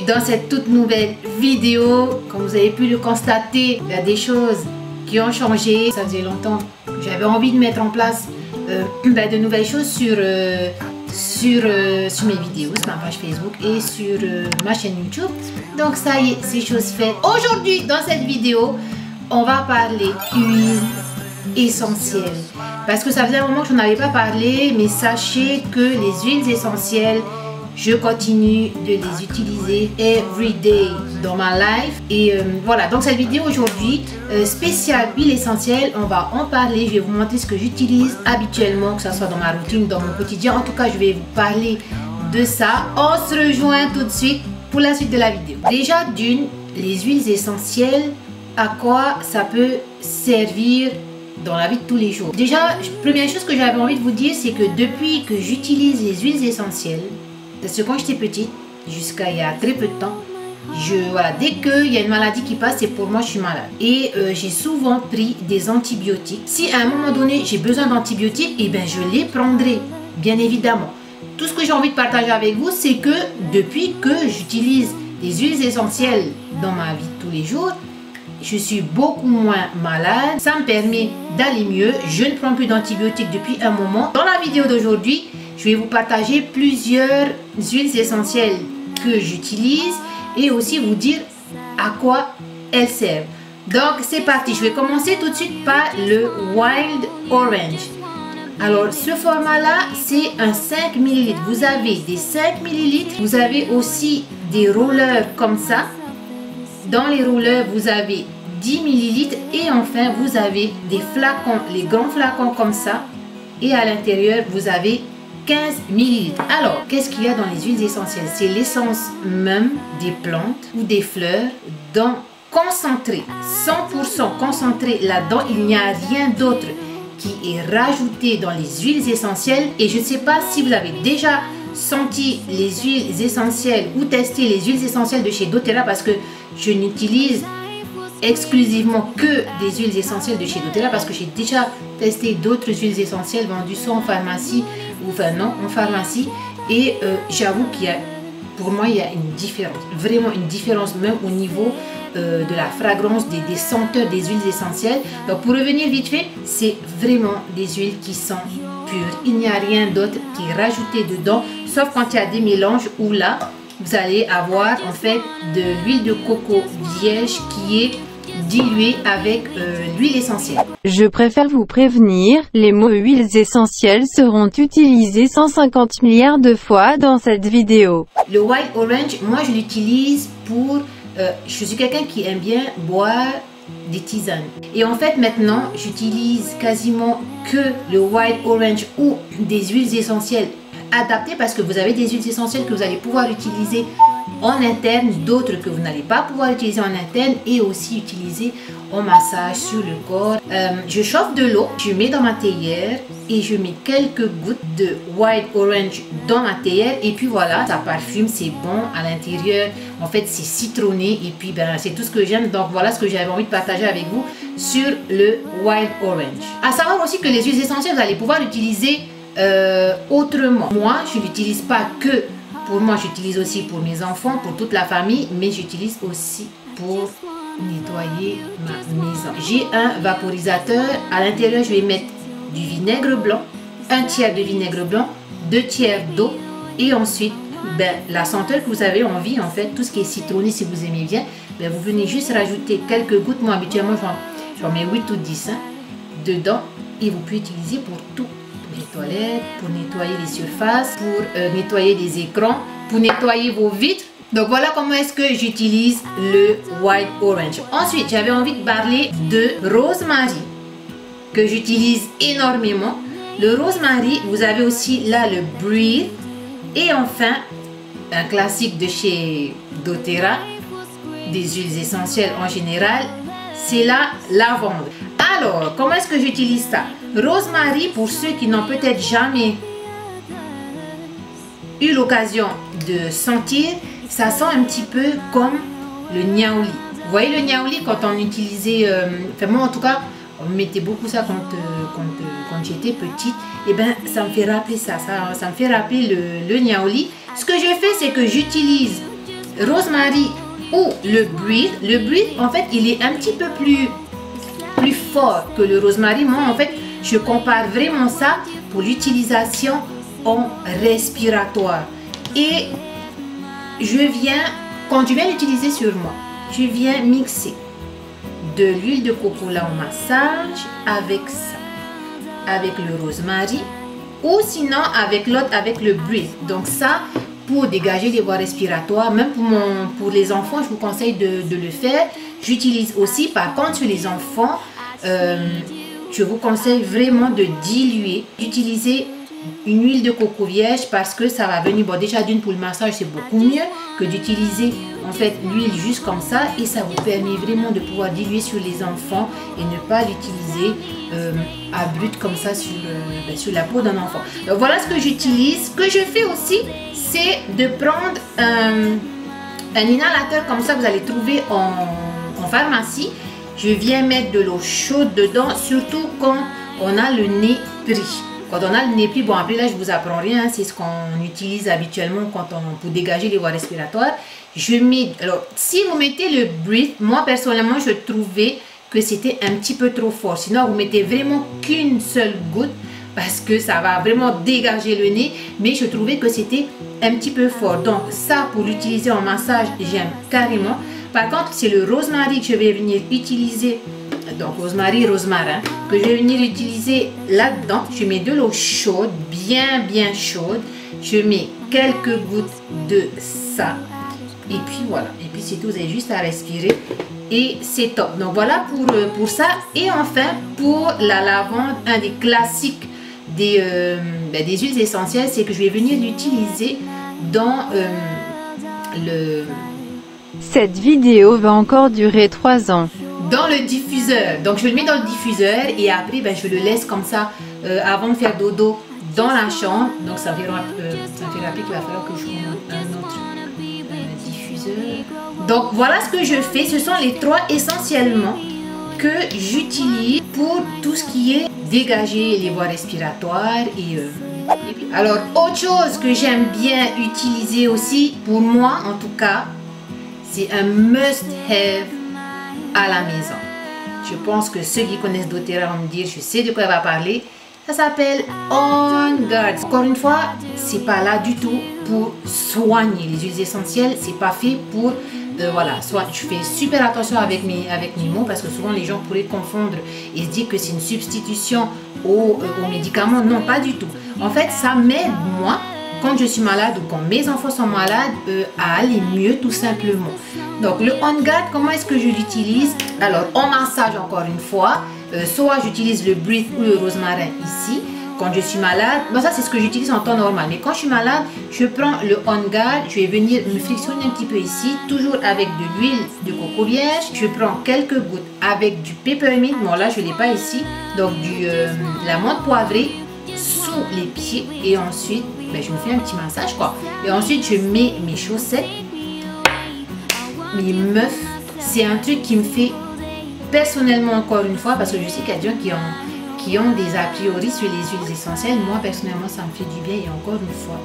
dans cette toute nouvelle vidéo. Comme vous avez pu le constater, il y a des choses qui ont changé. Ça faisait longtemps que j'avais envie de mettre en place de nouvelles choses sur mes vidéos, sur ma page Facebook et sur ma chaîne YouTube. Donc ça y est, c'est chose faite. Aujourd'hui, dans cette vidéo, on va parler huile essentielle. Parce que ça faisait un moment que je n'en avais pas parlé, mais sachez que les huiles essentielles, je continue de les utiliser every day dans ma life. Et voilà, donc cette vidéo aujourd'hui, spéciale huile essentielle, on va en parler. Je vais vous montrer ce que j'utilise habituellement, que ce soit dans ma routine, dans mon quotidien. En tout cas, je vais vous parler de ça. On se rejoint tout de suite pour la suite de la vidéo. Déjà d'une, les huiles essentielles, à quoi ça peut servir dans la vie de tous les jours. Déjà, première chose que j'avais envie de vous dire, c'est que depuis que j'utilise les huiles essentielles, parce que quand j'étais petite, jusqu'à il y a très peu de temps, voilà, dès qu'il y a une maladie qui passe, c'est pour moi je suis malade. Et j'ai souvent pris des antibiotiques. Si à un moment donné j'ai besoin d'antibiotiques, eh bien je les prendrai, bien évidemment. Tout ce que j'ai envie de partager avec vous, c'est que depuis que j'utilise les huiles essentielles dans ma vie de tous les jours, je suis beaucoup moins malade. Ça me permet d'aller mieux. Je ne prends plus d'antibiotiques depuis un moment. Dans la vidéo d'aujourd'hui, je vais vous partager plusieurs huiles essentielles que j'utilise et aussi vous dire à quoi elles servent. Donc c'est parti, je vais commencer tout de suite par le Wild Orange. Alors ce format là, c'est un 5 ml. Vous avez des 5 ml, vous avez aussi des rollers comme ça. Dans les rollers, vous avez 10 ml et enfin vous avez des flacons, les grands flacons comme ça. Et à l'intérieur, vous avez 15 ml. Alors, qu'est-ce qu'il y a dans les huiles essentielles? C'est l'essence même des plantes ou des fleurs dans concentré, 100% concentré là-dedans. Il n'y a rien d'autre qui est rajouté dans les huiles essentielles. Et je ne sais pas si vous avez déjà senti les huiles essentielles ou testé les huiles essentielles de chez doTERRA, parce que je n'utilise exclusivement que des huiles essentielles de chez doTERRA, parce que j'ai déjà testé d'autres huiles essentielles vendues soit en pharmacie ou enfin non en pharmacie, et j'avoue qu'il y a, pour moi il y a une différence, vraiment une différence même au niveau de la fragrance, des senteurs des huiles essentielles. Donc pour revenir vite fait, c'est vraiment des huiles qui sont pures, il n'y a rien d'autre qui est rajouté dedans, sauf quand il y a des mélanges où là vous allez avoir en fait de l'huile de coco vierge qui est diluée avec l'huile essentielle. Je préfère vous prévenir, les mots huiles essentielles seront utilisés 150 milliards de fois dans cette vidéo. Le Wild Orange, moi je l'utilise pour... je suis quelqu'un qui aime bien boire des tisanes. Et en fait maintenant, j'utilise quasiment que le Wild Orange ou des huiles essentielles adaptées, parce que vous avez des huiles essentielles que vous allez pouvoir utiliser en interne, d'autres que vous n'allez pas pouvoir utiliser en interne et aussi utiliser en massage sur le corps. Je chauffe de l'eau, je mets dans ma théière et je mets quelques gouttes de Wild Orange dans ma théière et puis voilà, ça parfume, c'est bon à l'intérieur. En fait, c'est citronné et puis ben, c'est tout ce que j'aime. Donc voilà ce que j'avais envie de partager avec vous sur le Wild Orange. À savoir aussi que les huiles essentielles, vous allez pouvoir l'utiliser autrement. Moi, je l'utilise pas que pour moi, j'utilise aussi pour mes enfants, pour toute la famille, mais j'utilise aussi pour nettoyer ma maison. J'ai un vaporisateur. À l'intérieur, je vais mettre du vinaigre blanc, un tiers de vinaigre blanc, 2 tiers d'eau et ensuite ben, la senteur que vous avez envie, en fait, tout ce qui est citronné, si vous aimez bien, ben, vous venez juste rajouter quelques gouttes. Moi, habituellement, j'en mets 8 ou 10 dedans et vous pouvez utiliser pour tout. Les toilettes, pour nettoyer les surfaces, pour nettoyer les écrans, pour nettoyer vos vitres. Donc voilà comment est-ce que j'utilise le Wild Orange. Ensuite, j'avais envie de parler de rosemary que j'utilise énormément. Le rosemary, vous avez aussi là le Breathe et enfin un classique de chez doTERRA, des huiles essentielles en général, c'est la lavande. Alors, comment est-ce que j'utilise ça? Rosemary, pour ceux qui n'ont peut-être jamais eu l'occasion de sentir, ça sent un petit peu comme le niaouli. Vous voyez le niaouli quand on utilisait, enfin moi en tout cas, on mettait beaucoup ça quand j'étais petite. Et ben ça me fait rappeler ça me fait rappeler le niaouli. Ce que je fais, c'est que j'utilise rosemary ou le breathe. Le breathe, en fait, il est un petit peu plus fort que le rosemary. Moi, en fait, je compare vraiment ça pour l'utilisation en respiratoire. Et quand je viens l'utiliser sur moi, je viens mixer de l'huile de coco là au massage avec ça, avec le rosemary, ou sinon avec l'autre, avec le breathe. Donc ça, pour dégager les voies respiratoires, même pour les enfants, je vous conseille de le faire. J'utilise aussi, par contre, sur les enfants, je vous conseille vraiment de diluer, d'utiliser une huile de coco vierge parce que ça va venir, bon déjà d'une pour le massage c'est beaucoup mieux que d'utiliser en fait l'huile juste comme ça, et ça vous permet vraiment de pouvoir diluer sur les enfants et ne pas l'utiliser à brut comme ça sur la peau d'un enfant. Donc voilà ce que j'utilise. Ce que je fais aussi, c'est de prendre un inhalateur comme ça, vous allez trouver en pharmacie. Je viens mettre de l'eau chaude dedans, surtout quand on a le nez pris. Quand on a le nez pris, bon après là je vous apprends rien, c'est ce qu'on utilise habituellement pour dégager les voies respiratoires. Je mets, alors si vous mettez le breathe, moi personnellement je trouvais que c'était un petit peu trop fort. Sinon vous mettez vraiment qu'une seule goutte parce que ça va vraiment dégager le nez, mais je trouvais que c'était un petit peu fort. Donc ça, pour l'utiliser en massage, j'aime carrément. Par contre, c'est le rosemary que je vais venir utiliser. Donc rosmarin, que je vais venir utiliser là-dedans. Je mets de l'eau chaude, bien chaude. Je mets quelques gouttes de ça. Et puis voilà. Et puis c'est tout, vous avez juste à respirer. Et c'est top. Donc voilà pour ça. Et enfin, pour la lavande, un des classiques des huiles essentielles, c'est que je vais venir l'utiliser dans Cette vidéo va encore durer 3 ans. Dans le diffuseur. Donc je le mets dans le diffuseur et après je le laisse comme ça avant de faire dodo dans la chambre. Donc ça fait rappeler qu'il va falloir que je prenne un autre diffuseur. Donc voilà ce que je fais. Ce sont les 3 essentiellement que j'utilise pour tout ce qui est dégager les voies respiratoires alors autre chose que j'aime bien utiliser aussi, pour moi en tout cas, c'est un must-have à la maison. Je pense que ceux qui connaissent doTERRA vont me dire, je sais de quoi elle va parler. Ça s'appelle On Guard. Encore une fois, c'est pas là du tout pour soigner les huiles essentielles. C'est pas fait pour voilà. Soit je fais super attention avec mes mots parce que souvent les gens pourraient confondre et se dire que c'est une substitution aux médicaments. Non, pas du tout. En fait, ça m'aide moi quand je suis malade ou quand mes enfants sont malades à aller mieux tout simplement. Donc le On Guard, comment est-ce que je l'utilise? Alors en massage encore une fois, soit j'utilise le breathe ou le rosmarin ici. Quand je suis malade, bon, ça c'est ce que j'utilise en temps normal, mais quand je suis malade, je prends le On Guard, je vais venir me frictionner un petit peu ici, toujours avec de l'huile de coco vierge. Je prends quelques gouttes avec du peppermint, bon là je ne l'ai pas ici, donc la menthe poivrée sous les pieds, et ensuite je me fais un petit massage quoi. Et ensuite je mets mes chaussettes, mes meufs. C'est un truc qui me fait personnellement, encore une fois, parce que je sais qu'il y a des gens qui ont des a priori sur les huiles essentielles. Moi personnellement ça me fait du bien, et encore une fois,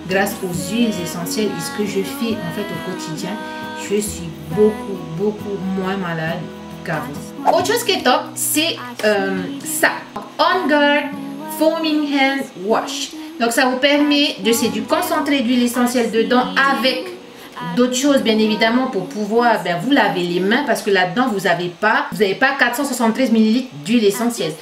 grâce aux huiles essentielles et ce que je fais en fait au quotidien, je suis beaucoup moins malade qu'avant. Autre chose qui est top, c'est ça, On Guard Foaming Hand Wash. Donc ça vous permet c'est du concentré d'huile essentielle dedans avec d'autres choses bien évidemment pour pouvoir vous laver les mains, parce que là-dedans vous n'avez pas 473 ml d'huile essentielle.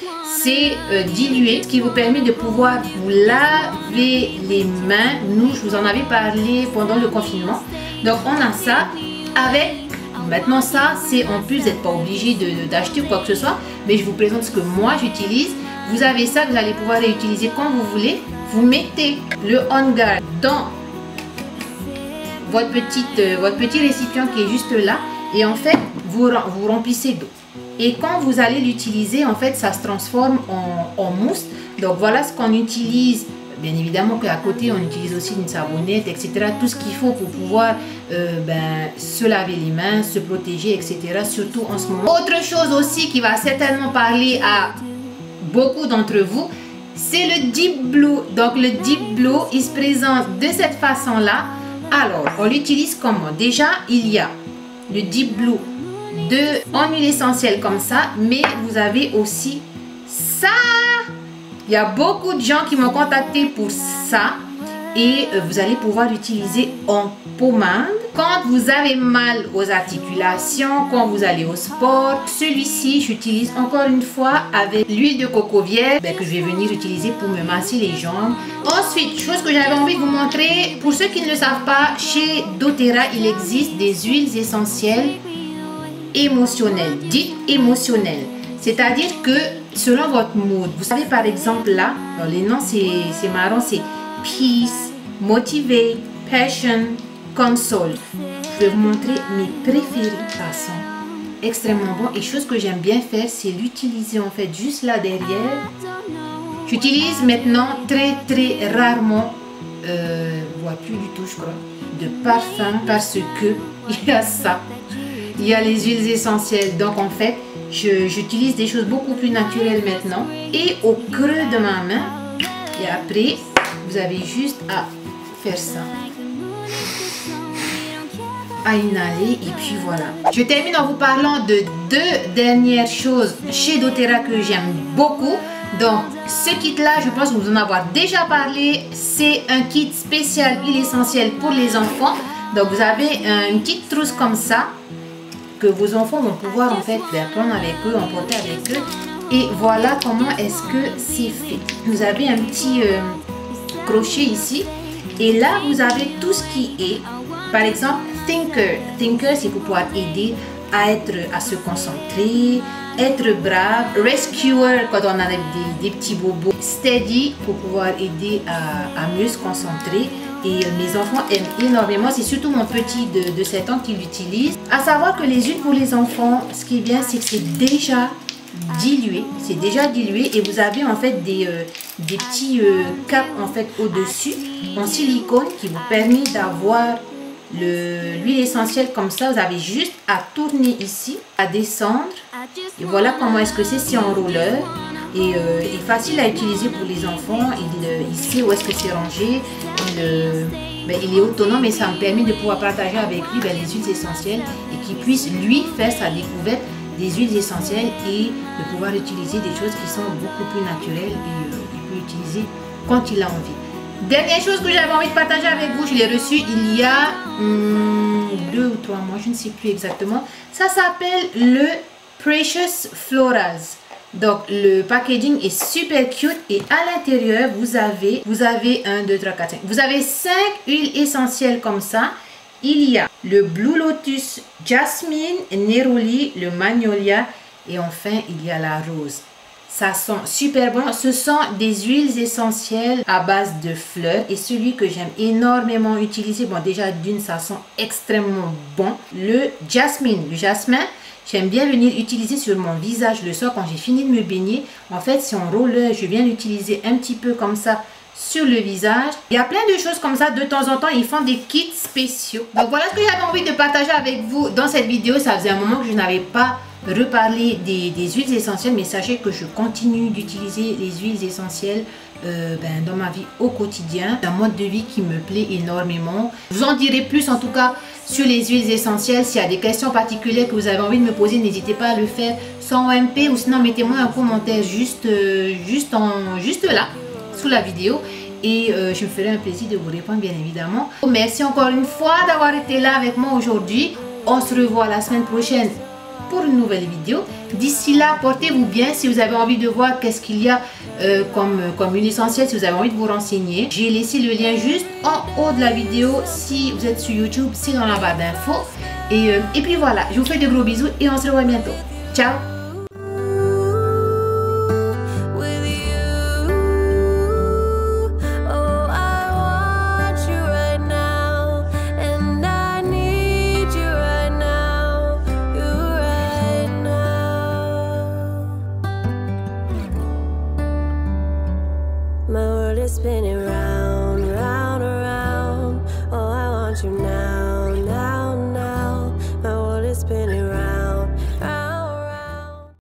C'est dilué, ce qui vous permet de pouvoir vous laver les mains. Nous, je vous en avais parlé pendant le confinement. Donc on a ça avec, maintenant ça c'est en plus, vous n'êtes pas obligé d'acheter quoi que ce soit, mais je vous présente ce que moi j'utilise. Vous avez ça, vous allez pouvoir réutiliser quand vous voulez. Vous mettez le On Guard dans votre petit récipient qui est juste là, et en fait vous remplissez d'eau, et quand vous allez l'utiliser, en fait ça se transforme en mousse. Donc voilà ce qu'on utilise. Bien évidemment qu'à côté on utilise aussi une savonnette, etc. Tout ce qu'il faut pour pouvoir se laver les mains, se protéger, etc. Surtout en ce moment. Autre chose aussi qui va certainement parler à beaucoup d'entre vous, c'est le Deep Blue. Donc le Deep Blue, il se présente de cette façon là. Alors, on l'utilise comment? Déjà, il y a le Deep Blue en huile essentielle comme ça, mais vous avez aussi ça. Il y a beaucoup de gens qui m'ont contacté pour ça et vous allez pouvoir l'utiliser en pommade quand vous avez mal aux articulations, quand vous allez au sport. Celui-ci, j'utilise encore une fois avec l'huile de coco vierge que je vais venir utiliser pour me masser les jambes. Ensuite, chose que j'avais envie de vous montrer, pour ceux qui ne le savent pas, chez doTERRA, il existe des huiles essentielles émotionnelles, dites émotionnelles. C'est-à-dire que selon votre mood, vous savez par exemple là, les noms c'est marrant, c'est Peace, Motivate, Passion, Console. Je vais vous montrer mes préférés, ça sent extrêmement bon. Et chose que j'aime bien faire, c'est l'utiliser en fait juste là derrière. J'utilise maintenant très rarement, voire plus du tout je crois, de parfum parce que il y a ça. Il y a les huiles essentielles. Donc en fait, j'utilise des choses beaucoup plus naturelles maintenant. Et au creux de ma main, et après, vous avez juste à faire ça. À inhaler et puis voilà. Je termine en vous parlant de deux dernières choses chez doTERRA que j'aime beaucoup. Donc ce kit là, je pense vous en avoir déjà parlé. C'est un kit spécial huile essentielle pour les enfants. Donc vous avez une petite trousse comme ça que vos enfants vont pouvoir en fait prendre avec eux, emporter avec eux. Et voilà comment est-ce que c'est fait. Vous avez un petit crochet ici et là vous avez tout ce qui est, par exemple, Thinker, c'est pour pouvoir aider à se concentrer, être brave, Rescuer quand on a des petits bobos, Steady pour pouvoir aider à mieux se concentrer. Et mes enfants aiment énormément, c'est surtout mon petit de 7 ans qui l'utilise. À savoir que les huiles pour les enfants, ce qui est bien, c'est que c'est déjà dilué, et vous avez en fait des petits caps en fait au-dessus en silicone qui vous permet d'avoir l'huile essentielle comme ça. Vous avez juste à tourner ici, à descendre, et voilà comment est-ce que c'est en roller. Et facile à utiliser pour les enfants. Il sait où est-ce que c'est rangé. Il est autonome et ça me permet de pouvoir partager avec lui les huiles essentielles et qu'il puisse lui faire sa découverte des huiles essentielles et de pouvoir utiliser des choses qui sont beaucoup plus naturelles et il peut utiliser quand il a envie. Dernière chose que j'avais envie de partager avec vous, je l'ai reçu il y a 2 ou 3 mois, je ne sais plus exactement. Ça s'appelle le Precious Florals. Donc le packaging est super cute et à l'intérieur vous avez 1, 2, 3, 4, 5. Vous avez 5 huiles essentielles comme ça. Il y a le Blue Lotus, Jasmine, Neroli, le Magnolia et enfin il y a la rose. Ça sent super bon. Ce sont des huiles essentielles à base de fleurs et celui que j'aime énormément utiliser, bon déjà d'une ça sent extrêmement bon, le jasmin. Le jasmin, j'aime bien venir utiliser sur mon visage le soir quand j'ai fini de me baigner. En fait, c'est en roller, je viens l'utiliser un petit peu comme ça sur le visage. Il y a plein de choses comme ça. De temps en temps, ils font des kits spéciaux. Donc voilà ce que j'avais envie de partager avec vous dans cette vidéo. Ça faisait un moment que je n'avais pas reparlé des huiles essentielles, mais sachez que je continue d'utiliser les huiles essentielles dans ma vie au quotidien. C'est un mode de vie qui me plaît énormément. Je vous en dirai plus en tout cas sur les huiles essentielles. S'il y a des questions particulières que vous avez envie de me poser, n'hésitez pas à le faire sans MP ou sinon mettez-moi un commentaire juste là sous la vidéo et je me ferai un plaisir de vous répondre bien évidemment. Merci encore une fois d'avoir été là avec moi aujourd'hui. On se revoit la semaine prochaine pour une nouvelle vidéo. D'ici là, portez-vous bien. Si vous avez envie de voir qu'est-ce qu'il y a comme huile essentielle, si vous avez envie de vous renseigner, j'ai laissé le lien juste en haut de la vidéo. Si vous êtes sur YouTube, c'est dans la barre d'infos. Et puis voilà, je vous fais de gros bisous et on se revoit bientôt. Ciao! My world is spinning round.